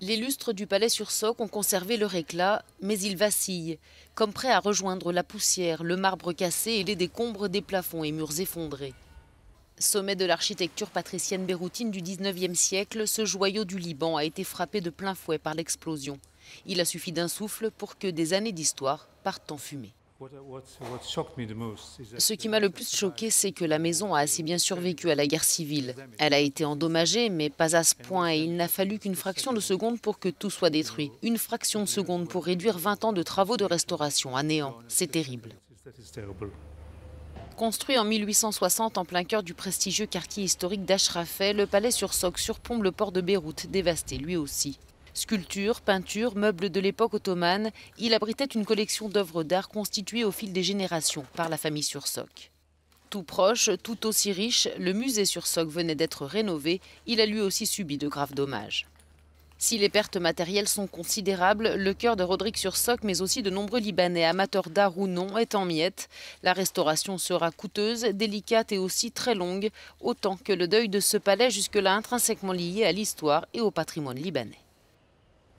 Les lustres du palais sur Soc ont conservé leur éclat, mais ils vacillent, comme prêts à rejoindre la poussière, le marbre cassé et les décombres des plafonds et murs effondrés. Sommet de l'architecture patricienne béroutine du XIXe siècle, ce joyau du Liban a été frappé de plein fouet par l'explosion. Il a suffi d'un souffle pour que des années d'histoire partent en fumée. Ce qui m'a le plus choqué, c'est que la maison a assez bien survécu à la guerre civile. Elle a été endommagée, mais pas à ce point, et il n'a fallu qu'une fraction de seconde pour que tout soit détruit. Une fraction de seconde pour réduire 20 ans de travaux de restauration à néant. C'est terrible. Construit en 1860 en plein cœur du prestigieux quartier historique d'Ashrafeh, le palais sur Soc surplombe le port de Beyrouth, dévasté lui aussi. Sculptures, peintures, meubles de l'époque ottomane, il abritait une collection d'œuvres d'art constituée au fil des générations par la famille sur Soc. Tout proche, tout aussi riche, le musée sur Soc venait d'être rénové, il a lui aussi subi de graves dommages. Si les pertes matérielles sont considérables, le cœur de Rodrigue sur Soc, mais aussi de nombreux Libanais amateurs d'art ou non, est en miettes. La restauration sera coûteuse, délicate et aussi très longue, autant que le deuil de ce palais jusque-là intrinsèquement lié à l'histoire et au patrimoine libanais.